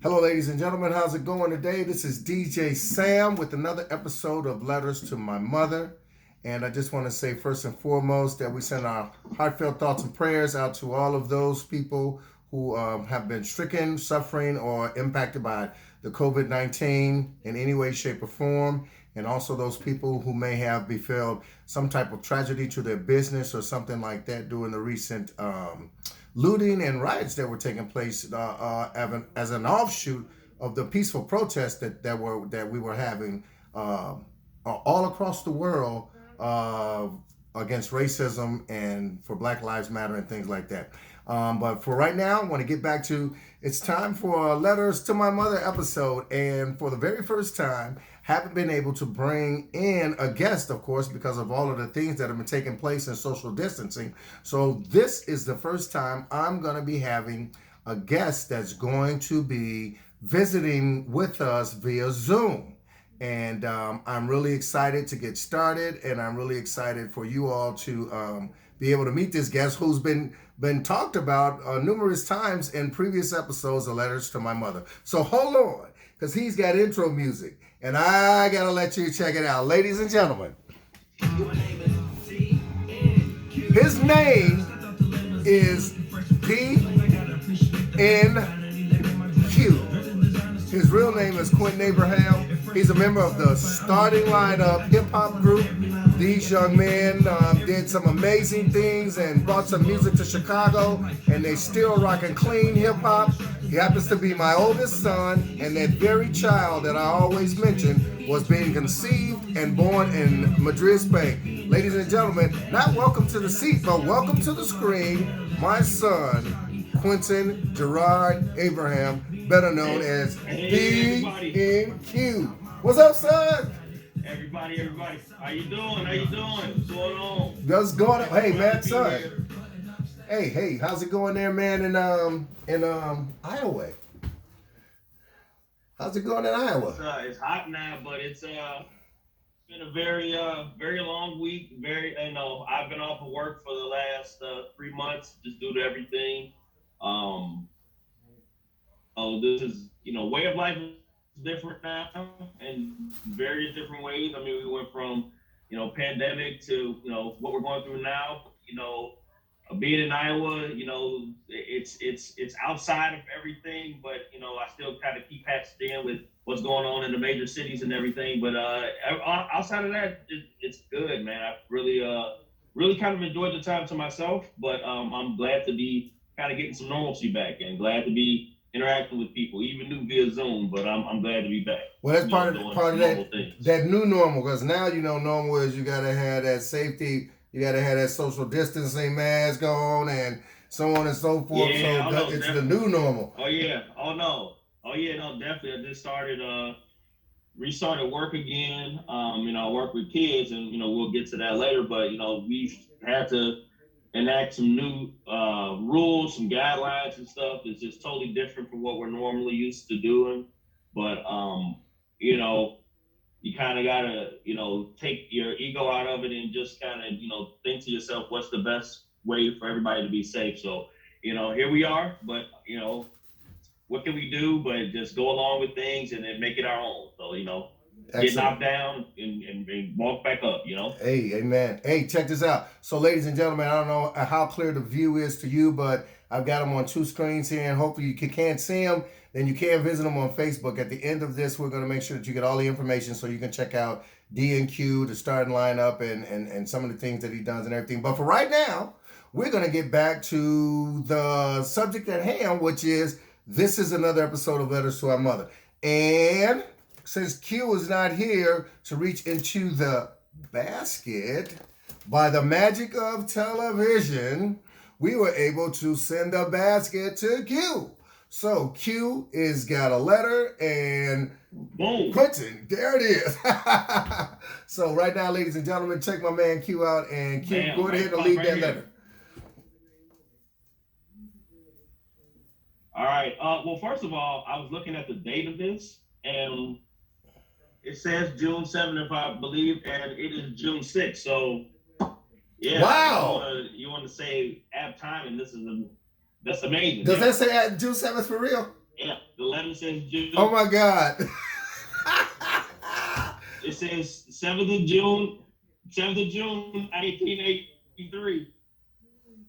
Hello, ladies and gentlemen. How's it going today? This is DJ Sam with another episode of Letters to My Mother. And I just want to say, first and foremost, that we send our heartfelt thoughts and prayers out to all of those people who have been stricken, suffering, or impacted by the COVID-19 in any way, shape, or form. And also those people who may have befell some type of tragedy to their business or something like that during the recent looting and riots that were taking place as an offshoot of the peaceful protests that we were having all across the world against racism and for Black Lives Matter and things like that. But for right now, I want to get back to it's time for a Letters to My Mother episode. And for the very first time, haven't been able to bring in a guest, of course, because of all of the things that have been taking place in social distancing. So this is the first time I'm going to be having a guest that's going to be visiting with us via Zoom. And I'm really excited to get started, and I'm really excited for you all to be able to meet this guest who's been talked about numerous times in previous episodes of Letters to My Mother. So hold on, because he's got intro music, and I gotta let you check it out. Ladies and gentlemen, his name is DNQ. His real name is Quentin Abraham. He's a member of the starting lineup hip-hop group. These young men did some amazing things and brought some music to Chicago, and they still rocking clean hip-hop. He happens to be my oldest son, and that very child that I always mention was being conceived and born in Madrid, Spain. Ladies and gentlemen, not welcome to the seat, but welcome to the screen, my son, Quentin Gerard Abraham, better known as DNQ. What's up, son? Everybody. How you doing? What's going on? Just going up. Hey, man, son. Hey, how's it going there, man, in Iowa? How's it going in Iowa? It's hot now, but it's been a very long week. I've been off of work for the last 3 months just due to everything. This is way of life is different now in various different ways. I mean, we went from pandemic to what we're going through now. Being in Iowa, it's outside of everything, but I still kind of keep hatched in with what's going on in the major cities and everything. But outside of that, it's good, man. I really kind of enjoyed the time to myself, but I'm glad to be kind of getting some normalcy back and glad to be interacting with people, even new via Zoom. But I'm glad to be back. Well, that's part of that new normal, because now normal is you gotta have that safety, you gotta have that social distancing mask on, and so on and so forth. Yeah, so it's the new normal. Oh yeah, no, definitely. I just restarted work again. I work with kids, and we'll get to that later. But we've had to enact some new rules, some guidelines and stuff. It's just totally different from what we're normally used to doing. But you kind of gotta take your ego out of it and just kind of think to yourself, what's the best way for everybody to be safe? So here we are, but what can we do but just go along with things and then make it our own? So get knocked down and walk back up, Hey, amen. Hey, check this out. So, ladies and gentlemen, I don't know how clear the view is to you, but I've got them on two screens here, and hopefully you can't see them. Then you can visit them on Facebook. At the end of this, we're going to make sure that you get all the information so you can check out DNQ, the starting lineup, and some of the things that he does and everything. But for right now, we're going to get back to the subject at hand, which is this is another episode of Letters to Our Mother. And since Q is not here to reach into the basket, by the magic of television, we were able to send a basket to Q. So Q is got a letter, and boom, Quentin, there it is. So right now, ladies and gentlemen, check my man Q out, and Q, go ahead and leave that letter. All right. Well, first of all, I was looking at the date of this, and it says June 7th, if I believe, and it is June 6th. So, yeah. Wow. You want to say app time, and that's amazing. Does that say June 7th for real? Yeah, the letter says Oh June. my God. It says 7th of June, 1983. 7th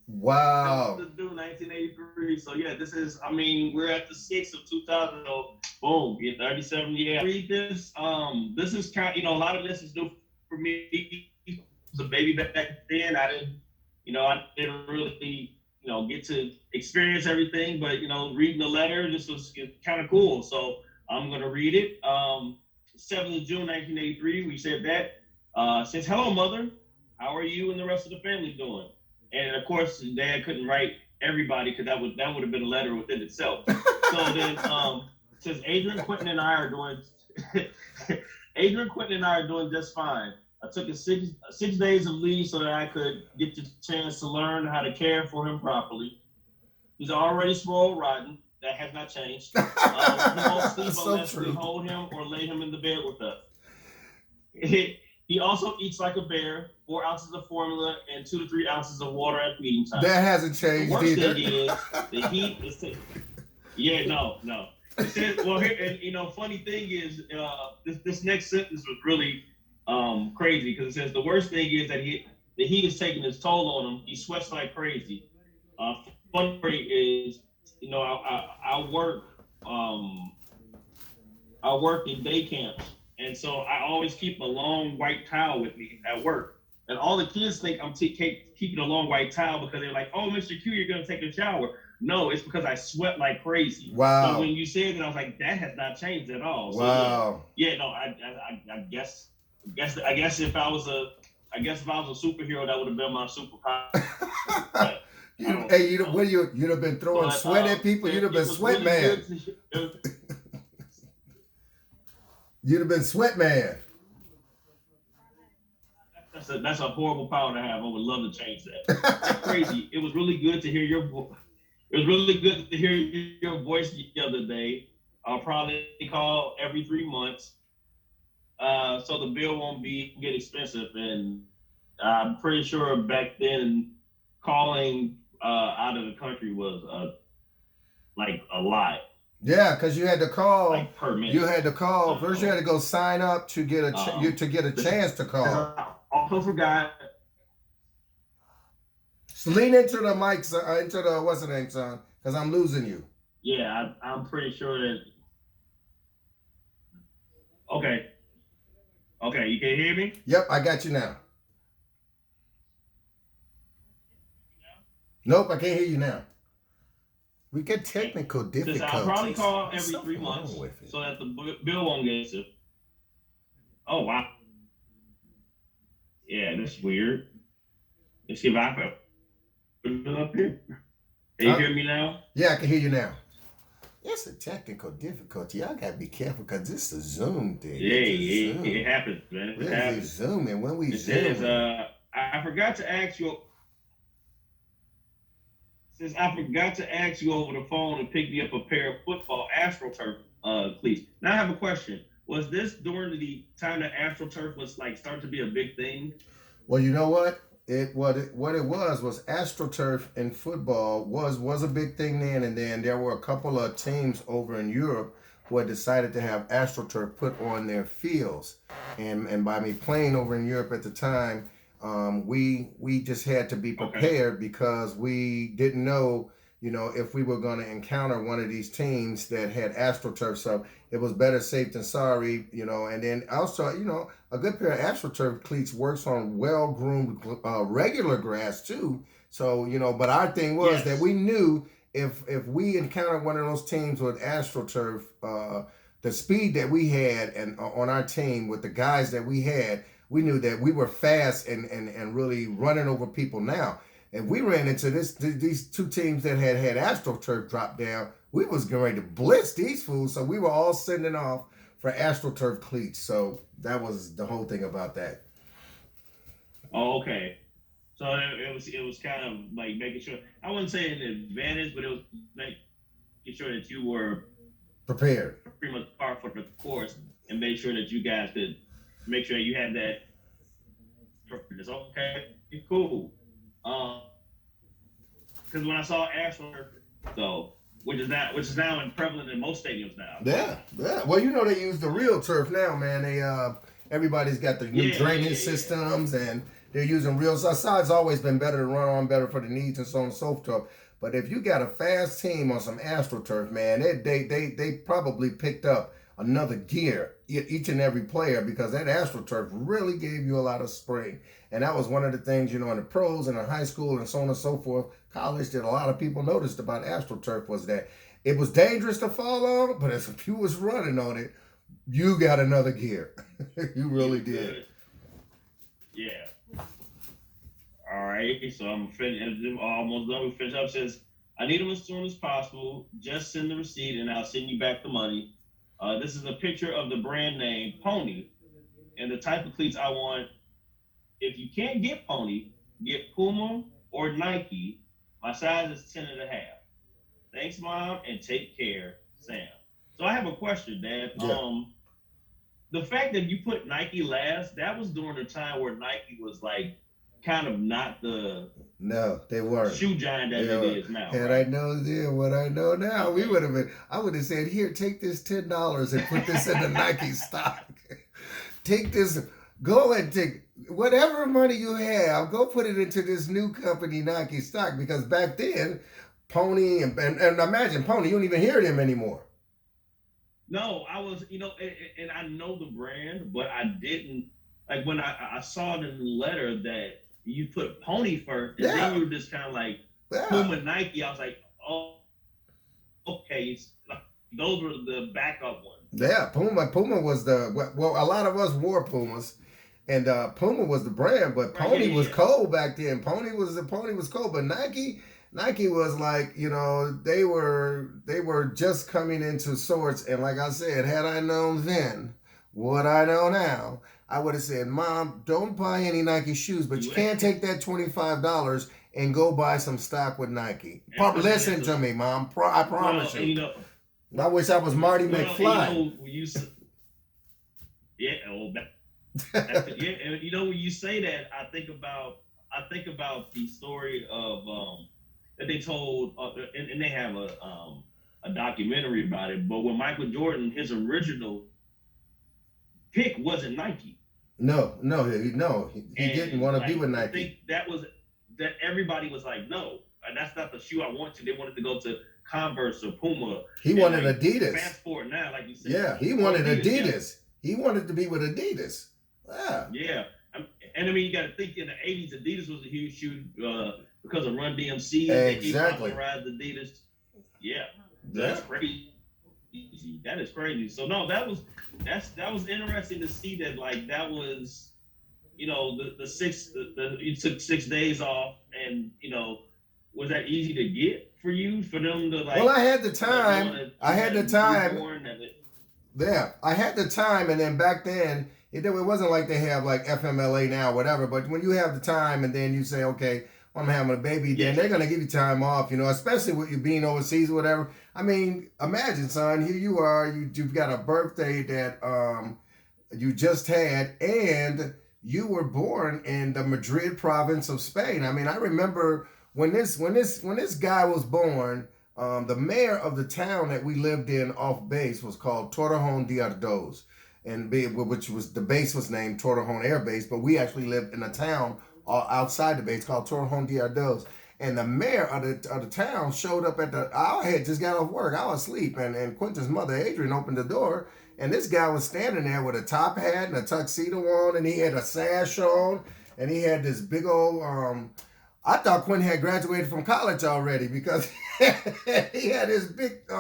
Wow. of June, 1983. So yeah, this is. I mean, we're at the 6th of 2000. So boom, yeah, 37 years. Read this. This is kind. A lot of this is new for me. I was a baby back then. I didn't really, get to experience everything. But reading the letter, this was kind of cool. So I'm gonna read it. 7th of June, 1983. We said that. Says, "Hello, mother. How are you and the rest of the family doing?" And of course, Dad couldn't write everybody because that would have been a letter within itself. So then, says Adrian, Quentin, and I are doing. Adrian, Quentin, and I are doing just fine. I took a 6 days of leave so that I could get the chance to learn how to care for him properly. He's already spoiled rotten. That has not changed. He won't sleep So unless we true. hold him or lay him in the bed with us. He also eats like a bear, 4 ounces of formula and 2 to 3 ounces of water at feeding time. That hasn't The changed worst thing either. is the heat is. Yeah, no, no. It says, well, here, and funny thing is, this next sentence was really crazy because it says the worst thing is that the heat is taking its toll on him. He sweats like crazy. Funny is, I work um, I work in day camps, and so I always keep a long white towel with me at work. And all the kids think I'm keeping a long white towel because they're like, "Oh, Mr. Q, you're gonna take a shower." No, it's because I sweat like crazy. So when Wow. you said that, I was like, that has not changed at all. So yeah, Wow. yeah, no, I guess if I was a superhero, that would have been my superpower. But I don't Hey, know. you'd have been throwing But sweat at people. You'd have been it was sweat really man. good. To, You'd have been sweat man. that's a horrible power to have. I would love to change that. That's crazy. It was really good to hear your It was really good to hear your voice the other day. I'll probably call every 3 months, so the bill won't get expensive. And I'm pretty sure back then, calling out of the country was like a lot, Yeah, because you had to call. like per You minute. had to call. First, you had So to go sign up to get to get a this chance to call. I also forgot. So lean into the mic, into the what's the name, son? Because I'm losing you. Yeah, I'm pretty sure that. Okay, okay, you can hear me. Yep, I got you now. Nope, I can't hear you now. We get Okay. technical Since I'll probably difficulties. call There's every three something wrong months with it. so that the bill won't get expensive. Oh wow, yeah, that's weird. Let's see if I can put it up here. Can you Huh? hear me now? Yeah, I can hear you now. It's a technical difficulty. Y'all gotta be careful because this is a Zoom thing. Yeah, It's a it Zoom. happens, man. It We're happens. zooming when we It says, zooming. I forgot to ask you. Since I forgot to ask you over the phone to pick me up a pair of football astroturf cleats. Now I have a question. Was this during the time that astroturf was like starting to be a big thing? Well, you know what? What it was astroturf in football was a big thing then, and then there were a couple of teams over in Europe who had decided to have astroturf put on their fields, and by me playing over in Europe at the time, we just had to be Okay. prepared because we didn't know, if we were going to encounter one of these teams that had astroturf. So it was better safe than sorry, and then also, a good pair of astroturf cleats works on well groomed regular grass too. So but our thing was that Yes. we knew if we encountered one of those teams with astroturf, the speed that we had and on our team with the guys that we had, we knew that we were fast and really running over people now. And we ran into these two teams that had astroturf drop down. We was going to blitz these fools, so we were all sending off for astroturf cleats. So that was the whole thing about that. Oh, okay. So it was kind of like making sure. I wouldn't say an advantage, but it was making sure that you were Prepared. pretty much par for the course and make sure that you guys could make sure you had that. It's okay, cool. Because when I saw Ashland, so which is now prevalent in most stadiums now. Yeah, yeah. Well, they use the real turf now, man. Everybody's got the new drainage systems, and they're using real. So side's always been better to run on, better for the needs, and so on and so forth. But if you got a fast team on some astroturf, man, they probably picked up another gear, each and every player, because that astroturf really gave you a lot of spring. And that was one of the things, in the pros and in high school and so on and so forth, college, that a lot of people noticed about astroturf was that it was dangerous to fall on, but if you was running on it, you got another gear. You really did. Yeah. All right. So I'm almost done. We finish up. Says, I need them as soon as possible. Just send the receipt and I'll send you back the money. This is a picture of the brand name Pony and the type of cleats I want. If you can't get Pony, get Puma or Nike. My size is 10 and a half. Thanks, Mom, and take care, Sam. So I have a question, Dad. Yeah. The fact that you put Nike last, that was during the time where Nike was like kind of not the they weren't shoe giant that it is now. Had I known then what I know now, we would have been. I would have said, "Here, take this $10 and put this in the Nike stock. Take this, go and take whatever money you have, go put it into this new company, Nike stock." Because back then, Pony and imagine Pony, you don't even hear them anymore. No, I was, and I know the brand, but I didn't, like when I saw it in the letter that you put Pony first, and then you were just kind of like, Puma, Nike, I was like, oh, okay, those were the backup ones. Yeah, Puma was a lot of us wore Pumas, and Puma was the brand, but Pony was cold back then. Pony was cold, but Nike was like, they were just coming into sorts. And like I said, had I known then what I know now, I would have said, Mom, don't buy any Nike shoes, but you can't take that $25 and go buy some stock with Nike. Listen to me, Mom. I promise you. I wish I was Marty McFly. And when you say that, I think about the story of that they told, and they have a documentary about it. But when Michael Jordan, his original pick wasn't Nike. No, he didn't want to be with Nike. I think that everybody was like, no, that's not the shoe I want to. They wanted to go to Converse or Puma. He wanted Adidas. Fast forward now, like you said. Yeah, he wanted Adidas. Yeah. He wanted to be with Adidas. Yeah. Yeah. And I mean, you got to think in the 80s, Adidas was a huge shoe because of Run DMC. Exactly. They popularized Adidas. Yeah. That's crazy. That is crazy. So no, that was interesting to see that, like, that was, you took 6 days off, and was that easy to get for them to, like? Well, I had the time. I had the time. Yeah, I had the time, and then back then it wasn't like they have like FMLA now, whatever. But when you have the time, and then you say, okay, I'm having a baby, then they're gonna give you time off, especially with you being overseas or whatever. I mean, imagine, son, here you are, you've got a birthday that you just had, and you were born in the Madrid province of Spain. I mean, I remember when this guy was born, the mayor of the town that we lived in off base was called Torrejón de Ardoz, which was, the base was named Torrejón Air Base, but we actually lived in a town outside the base called Torrejón de Ardoz. And the mayor of the town showed up I had just got off work. I was asleep, and Quentin's mother, Adrian, opened the door, and this guy was standing there with a top hat and a tuxedo on, and he had a sash on, and he had this big old, I thought Quentin had graduated from college already, because he had this big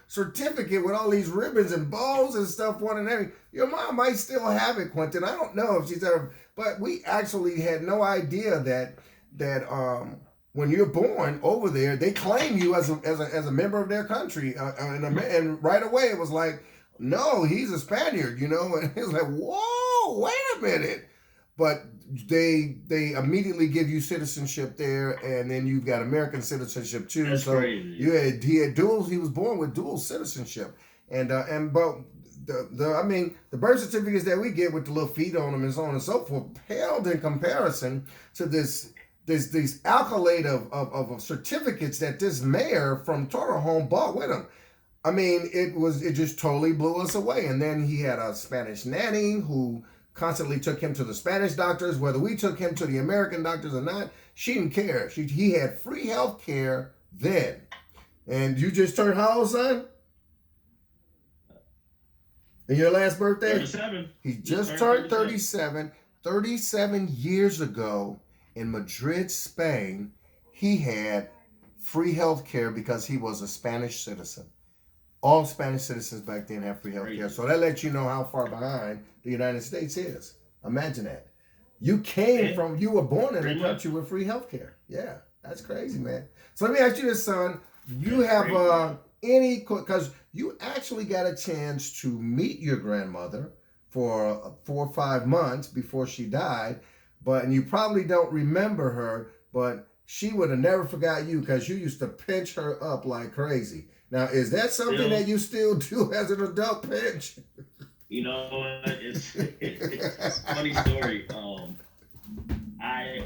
certificate with all these ribbons and bows and stuff on and everything. Your mom might still have it, Quentin. I don't know if she's ever, but we actually had no idea that when you're born over there, they claim you as a member of their country, and right away it was like, no, he's a Spaniard, and it's like, whoa, wait a minute. But they immediately give you citizenship there, and then you've got American citizenship too. That's so crazy. he had dual. He was born with dual citizenship, but the birth certificates that we get with the little feet on them and so on and so forth paled in comparison to this these accolade of certificates that this mayor from Toro Home bought with him. I mean, it just totally blew us away. And then he had a Spanish nanny who constantly took him to the Spanish doctors, whether we took him to the American doctors or not. She didn't care. He had free health care then. And you just turned how old, son? In your last birthday? 37. He just turned 37. 37 years ago in Madrid, Spain, he had free health care because he was a Spanish citizen. All Spanish citizens back then have free health care. So that lets you know how far behind the United States is. Imagine that. You were born in a country with free health care. Yeah, that's crazy, man. So let me ask you this, son. You have because you actually got a chance to meet your grandmother for 4 or 5 months before she died, and you probably don't remember her, but she would have never forgot you because you used to pinch her up like crazy. Now, is that something that you still do as an adult, pinch? You know, it's a funny story. I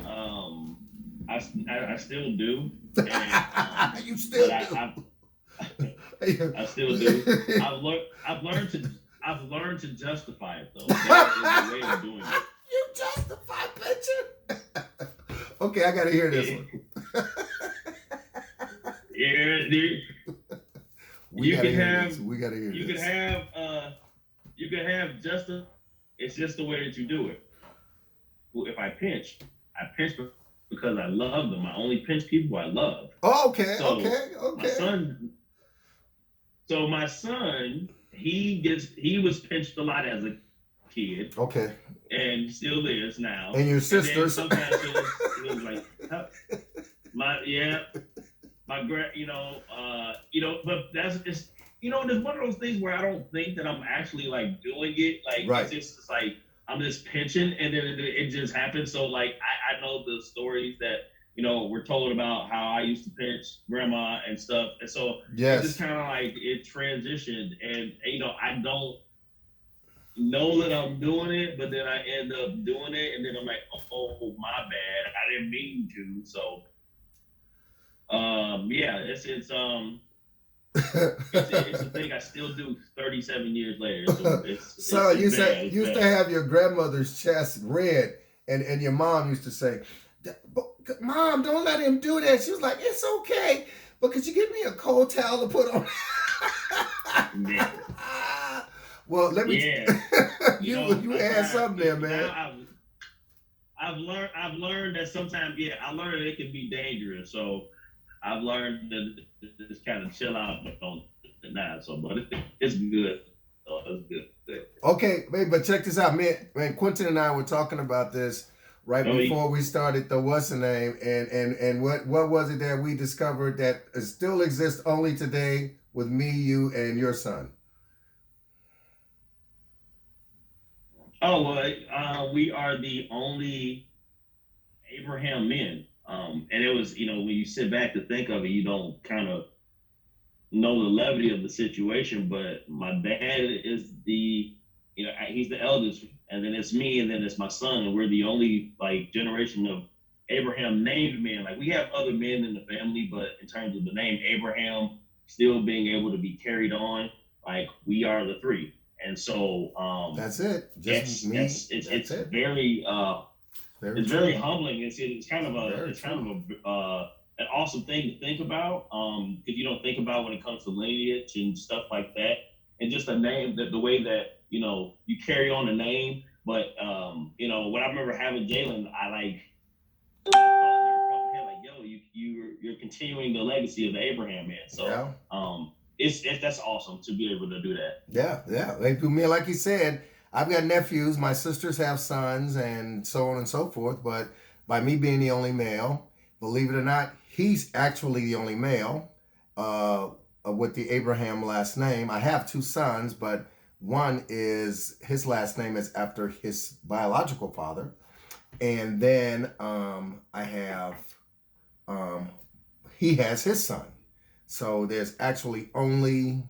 still do. And, you still do. I still do. I've learned to justify it though. That is the way of doing it. You justify pinching? Okay, I gotta hear this one. Yeah, dude. We gotta hear this. You can have it's just the way that you do it. Well, if I pinch because I love them. I only pinch people I love. Oh, okay. My son, he was pinched a lot as a kid. Okay. And still is now. And your sister. Sometimes it was like my but it's there's one of those things where I don't think that I'm actually like doing it. Like right. It's like I'm just pinching and then it just happens. So like I know the stories that we're told about how I used to pinch grandma and stuff, and so yes. It's just kind of like it transitioned, and I don't know that I'm doing it, but then I end up doing it, and then I'm like, oh my bad, I didn't mean to. So it's a thing I still do 37 years later. So you used to have your grandmother's chest red, and your mom used to say, Mom, don't let him do that. She was like, it's okay, but could you give me a cold towel to put on? Yeah. Well, let me. Yeah. you had something there, man. I've learned that sometimes, I learned that it can be dangerous. So I've learned to just kind of chill out on it now. So, but it's good. Oh, it's good. Okay, but check this out, man. Quentin and I were talking about this right before we started the what's the name, and what was it that we discovered that still exists only today with me, you, and your son? Oh well, we are the only Abraham men. And it was, when you sit back to think of it, you don't kind of know the levity of the situation. But my dad is he's the eldest, and then it's me, and then it's my son, and we're the only generation of Abraham named men. Like we have other men in the family, but in terms of the name Abraham still being able to be carried on, we are the three. And so that's it. Just me. It's very it's very humbling. It's kind of an awesome thing to think about because you don't think about when it comes to lineage and stuff like that, and just a name the way that you carry on a name. But when I remember having Jalen, I yo, you're continuing the legacy of the Abraham man. So that's awesome to be able to do that. Yeah. Like you said, I've got nephews. My sisters have sons, and so on and so forth. But by me being the only male, believe it or not, he's actually the only male with the Abraham last name. I have 2 sons, but one is his last name is after his biological father, and then I have he has his son. So there's actually only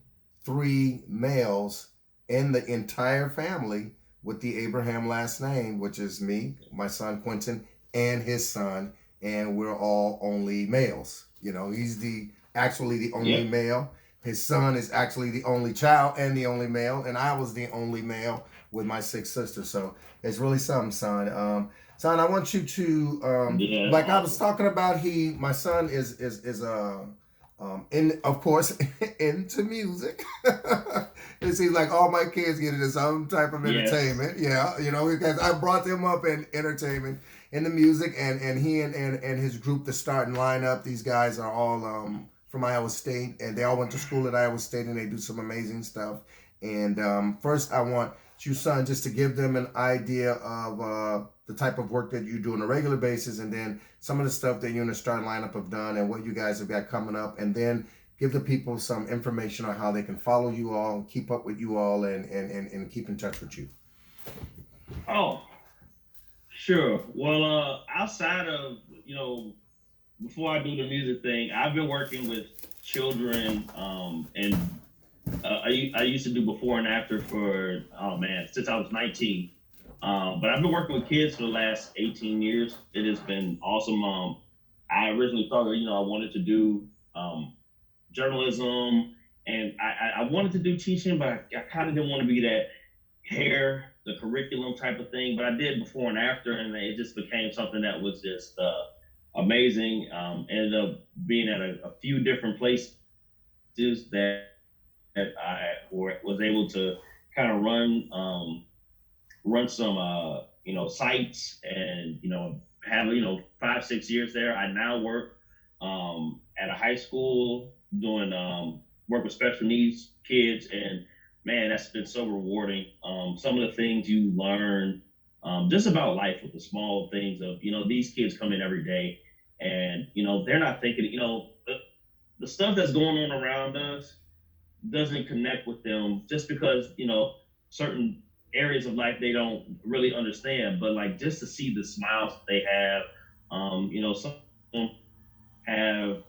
3 males in the entire family with the Abraham last name, which is me, my son Quentin, and his son and we're all only males. You know, he's the actually the only Yep. male. His son is actually the only child and the only male, and I was the only male with my six sisters. So it's really something, son. Son, I want you to Yeah, that's like I was awesome. talking about. My son is in of course into music. It seems like all my kids get into some type of Yes. entertainment. Yeah, you know, because I brought them up in entertainment, in the music, and he and his group, the starting lineup. These guys are all from Iowa State, and they all went to school at Iowa State, and they do some amazing stuff. And first, I want you, son, just to give them an idea of the type of work that you do on a regular basis, and then some of the stuff that you and the starting lineup have done, and what you guys have got coming up, and then give the people some information on how they can follow you all, keep up with you all, and keep in touch with you. Oh, sure. Well, outside of, before I do the music thing, I've been working with children, and I used to do before and after for, oh man, since I was 19. But I've been working with kids for the last 18 years. It has been awesome. I originally thought that, I wanted to do journalism, and I wanted to do teaching, but I kind of didn't want to be that hair, the curriculum type of thing. But I did before and after, and it just became something that was just amazing. Ended up being at a few different places that I was able to kind of run some sites, and have 5 6 years there. I now work at a high school doing work with special needs kids, and man, that's been so rewarding. Some of the things you learn just about life, with the small things of these kids come in every day, and they're not thinking, the stuff that's going on around us doesn't connect with them, just because certain areas of life they don't really understand. But like, just to see the smiles that they have, some have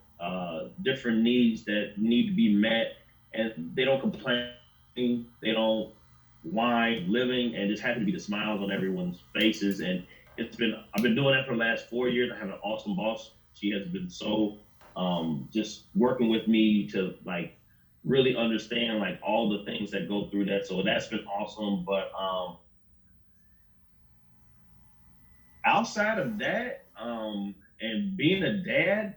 different needs that need to be met, and they don't complain, they don't whine, living, and just happy to be the smiles on everyone's faces. And I've been doing that for the last 4 years. I have an awesome boss. She has been so just working with me to like really understand like all the things that go through that. So that's been awesome. But outside of that, and being a dad,